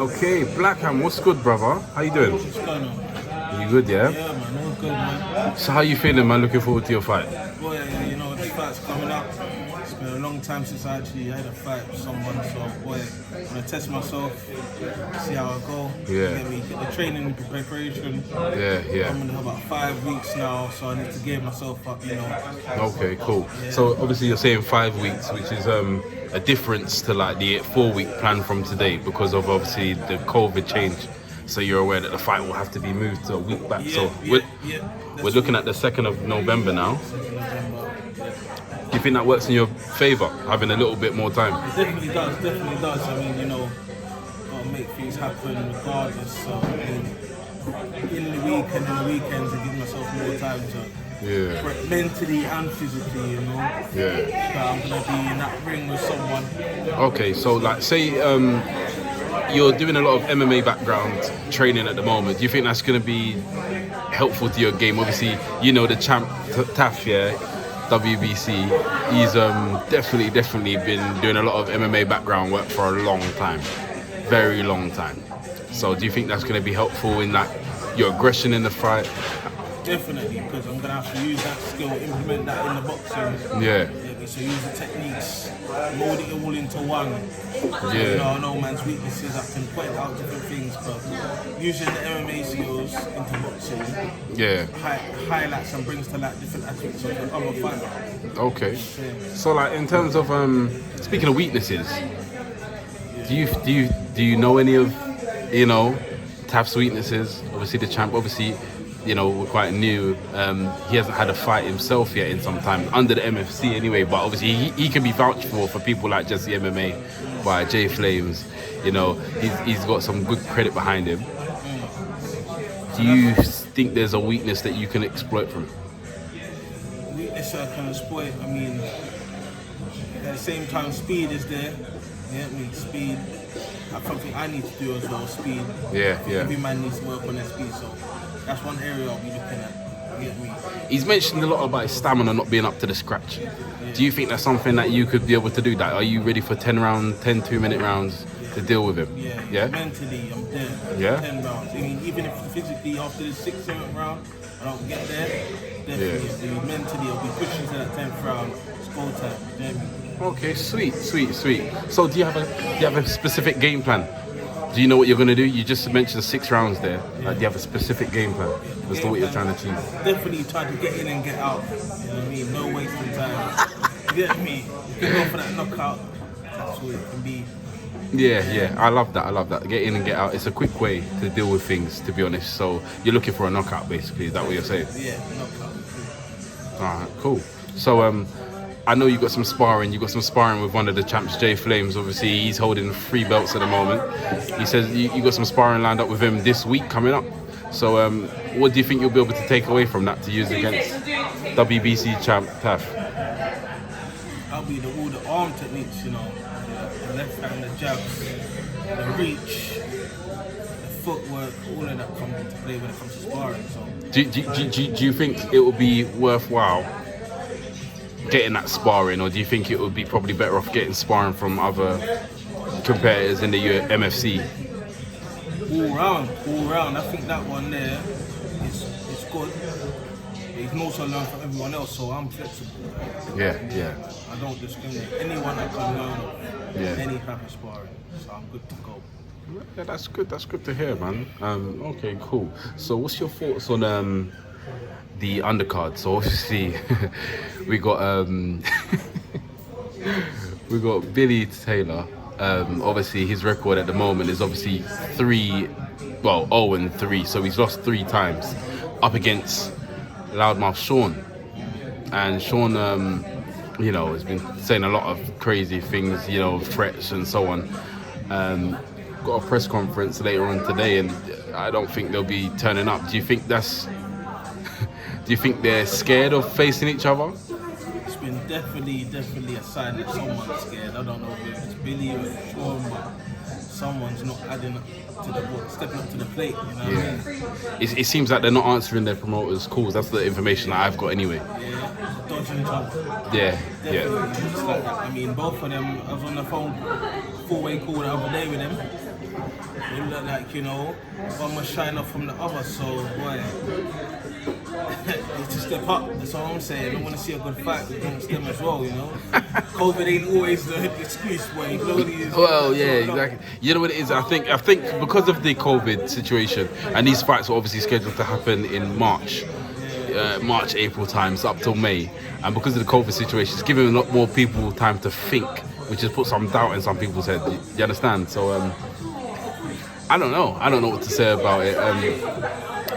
Okay, Blackham, what's good, brother? How you doing? What's going on? You good, yeah? Yeah, man, all good, man. So how you feeling, man? Looking forward to your fight? Boy, you know, this fight's coming up. It's been a long time since I actually had a fight with someone, so, boy, I'm going to test myself, see how I go. Yeah. Get me, get the training, the preparation. Yeah. I'm going to have about 5 weeks now, so I need to gear myself up, you know. Okay, cool. Yeah. So obviously you're saying 5 weeks, which is a difference to like the 4-week plan from today because of obviously the COVID change. So you're aware that the fight will have to be moved to a week back. So we're looking at the 2nd of November now. Do you think that works in your favour, having a little bit more time? It definitely does. I mean, you know, gotta make things happen regardless. So, I mean, in the week and in the weekends, I give myself more time to prep mentally and physically, you know. Yeah. So I'm gonna be in that ring with someone. Okay, so like say you're doing a lot of MMA background training at the moment. Do you think that's going to be helpful to your game? Obviously, you know the champ Taf, yeah, WBC. He's definitely been doing a lot of MMA background work for a long time, very long time. So do you think that's going to be helpful in like your aggression in the fight? Definitely, because I'm gonna have to use that skill, implement that in the boxing. Yeah. So use the techniques, mold it all into one. Yeah. You know, I know man's weaknesses. I can point out different things, but using the MMA skills into boxing, highlights and brings to light different aspects of the other fighter. Okay. So like in terms of speaking of weaknesses, do you know any of Taf's weaknesses? Obviously the champ. Obviously, you know, we're quite new. He hasn't had a fight himself yet in some time, under the MFC anyway, but obviously he can be vouched for people like Jesse MMA, by Jay Flames. You know, he's got some good credit behind him. Do you think there's a weakness that you can exploit from? Weakness I can exploit, I mean, at the same time, speed is there. Yeah, speed. That's something I need to do as well, speed. Yeah. Every man needs to work on their speed, so that's one area I'll be looking at. You get me? He's mentioned a lot about his stamina not being up to the scratch. Do you think that's something that you could be able to do? That are you ready for 10 2-minute rounds to deal with him? Yeah. Mentally, I'm there. Yeah. 10 rounds. I mean, even if physically after the 6th, 7th round, I don't get there. Definitely. I mean, mentally, I'll be pushing to that 10th round. It's go time. You get me? Okay, sweet. So do you have a specific game plan? Do you know what you're going to do? You just mentioned 6 rounds there. Do you have a specific game plan as to what you're trying to achieve? Definitely try to get in and get out. You know what I mean? No wasting time. You get me? You can go for that knockout. That's what it can be. Yeah. I love that. Get in and get out. It's a quick way to deal with things, to be honest. So you're looking for a knockout, basically. Is that what you're saying? Yeah, knockout. Alright, cool. So I know you got some sparring. You got some sparring with one of the champs, Jay Flames. Obviously, he's holding 3 belts at the moment. He says you got some sparring lined up with him this week coming up. So, what do you think you'll be able to take away from that to use against WBC champ Taf? I'll be all the arm techniques, you know, the left hand, the jabs, the reach, the footwork, all of that comes into play when it comes to sparring. So, do you think it will be worthwhile getting that sparring, or do you think it would be probably better off getting sparring from other competitors in the MFC? All round. I think that one there is good. You can also learn from everyone else, so I'm flexible. Yeah. I don't discriminate. Anyone that can learn any type of sparring, so I'm good to go. Yeah, that's good. That's good to hear, man. Okay, cool. So, what's your thoughts on the undercard? So obviously we got Billy Taylor. Obviously his record at the moment is obviously 0-3. So he's lost 3 times up against Loudmouth Sean. And Sean, has been saying a lot of crazy things, threats and so on. Got a press conference later on today, and I don't think they'll be turning up. Do you think they're scared of facing each other? It's been definitely a sign that someone's scared. I don't know if it's Billy or it's Sean, but someone's not adding up to the stepping up to the plate. You know what I mean? It seems like they're not answering their promoters' calls. That's the information that I've got anyway. Yeah, dodging each other. Yeah. Just like that. I mean, both of them. I was on the phone 4-way call the other day with them. It look like, you know, one must shine up from the other, so boy, it's a step up, that's all I'm saying. I want to see a good fight against them as well, you know. COVID ain't always the excuse, boy. Well, yeah, exactly. You know what it is? I think because of the COVID situation, and these fights were obviously scheduled to happen in March, April times up till May, and because of the COVID situation, it's giving a lot more people time to think, which has put some doubt in some people's head. You understand? So I don't know what to say about it.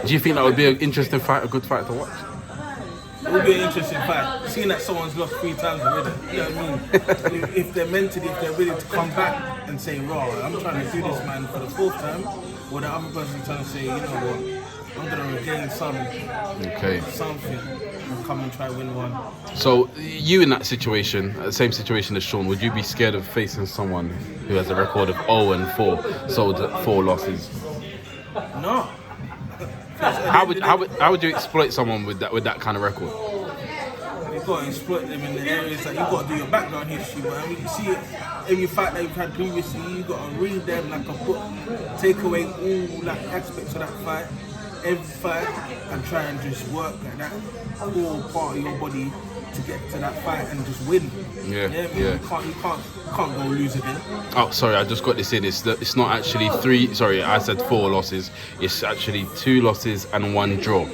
Do you think that would be an interesting fight, a good fight to watch? It would be an interesting fight. Seeing that someone's lost 3 times already, you know what I mean? if they're mentally, if they're ready to come back and say, raw, I'm trying to do this, man, for the 4th time, or the other person trying to say, you know what, I'm going to regain something and come and try win one. So you in that situation, same situation as Sean, would you be scared of facing someone who has a record of 0-4, so 4 losses? No. How would you exploit someone with that kind of record? You've got to exploit them in the areas that you've got to do your background history, but I mean, you see it, every fight that you've had previously, you've got to read them like a book, take away all like aspects of that fight, every fight, and try and just work like that core part of your body to get to that fight and just win. Yeah. You can't go lose again. Oh, sorry, I just got this in. It's not actually 3. Sorry, I said 4 losses. It's actually 2 losses and 1 draw.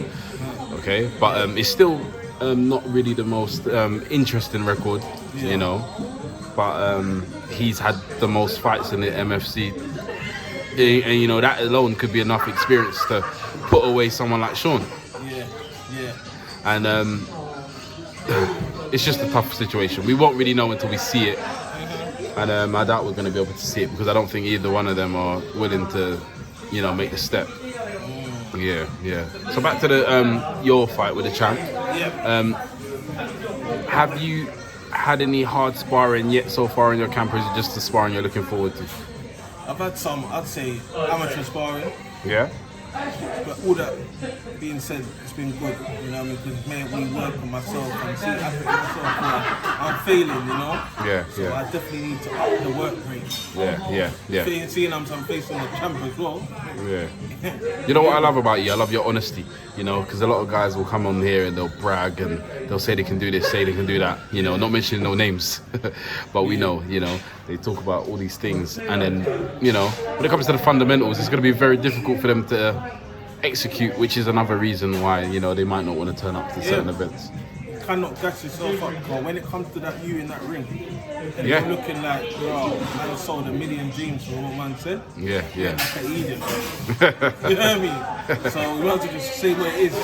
Okay, but it's still not really the most interesting record, you know. But he's had the most fights in the MFC, and you know that alone could be enough experience to put away someone like Sean. Yeah. And it's just a tough situation. We won't really know until we see it, and I doubt we're going to be able to see it because I don't think either one of them are willing to, you know, make the step. Yeah. So back to the your fight with the champ. Have you had any hard sparring yet so far in your camp, or is it just the sparring you're looking forward to? I've had some, I'd say, amateur sparring. Yeah. But all that being said, it's been good, you know what I mean? Because it made me work on myself and see aspects of myself where I'm failing, you know? So I definitely need to up the work rate. Yeah. Seeing I'm facing the champ as well. Yeah. You know what I love about you? I love your honesty, you know, because a lot of guys will come on here and they'll brag and they'll say they can do this, say they can do that, you know, not mentioning no names. But we know, you know, they talk about all these things. And then, you know, when it comes to the fundamentals, it's going to be very difficult for them to execute, which is another reason why, you know, they might not want to turn up to certain events. You cannot gas yourself up, because when it comes to that, you in that ring, and you're looking like, bro, man sold a million dreams for what man said. Yeah. Like an idiot. You know what I mean? So we want to just say what it is.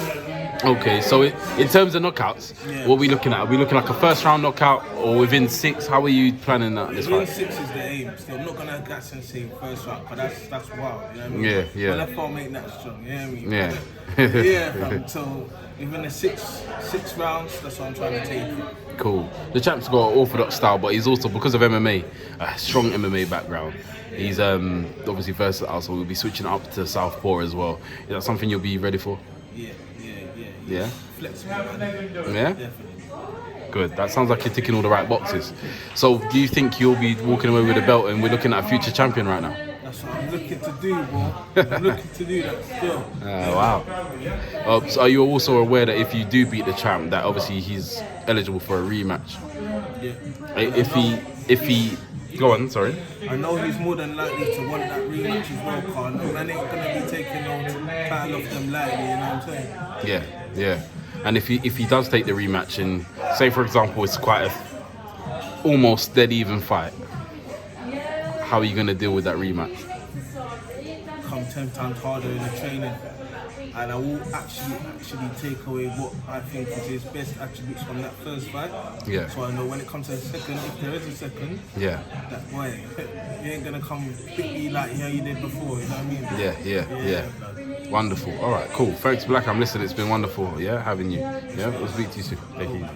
Okay, so in terms of knockouts, what are we looking at? Are we looking like a first round knockout or within 6? How are you planning that this fight? Within 6 is the aim. Still, I'm not gonna gas and say first round, but that's wild. You know what I mean? Yeah. My left arm ain't that strong. You know what I mean? So within the 6 rounds, that's what I'm trying to take. Cool. The champ's got an orthodox style, but he's also, because of MMA, a strong MMA background. He's obviously versatile, so we'll be switching up to southpaw as well. Is that something you'll be ready for? Yeah. Flexible, man. Yeah? Definitely. Good. That sounds like you're ticking all the right boxes. So do you think you'll be walking away with a belt and we're looking at a future champion right now? That's what I'm looking to do, bro. I'm looking to do that still. Wow. So are you also aware that if you do beat the champ, that obviously he's eligible for a rematch? Yeah. If he go on, sorry. I know he's more than likely to want that rematch as well, Carl. Man ain't gonna be taking on title off them lightly, you know what I'm saying? Yeah. And if he does take the rematch, and say for example it's quite a almost dead even fight, how are you gonna deal with that rematch? Come 10 times harder in the training, and I will actually take away what I think is his best attributes from that first fight. Yeah. So I know when it comes to a second, if there is a second, that boy, you ain't gonna come quickly like how you did before. You know what I mean? Yeah. Wonderful. All right, cool. Thanks, Blackam. Listen, it's been wonderful. Yeah, having you. Yeah, we'll speak to you soon. Thank you.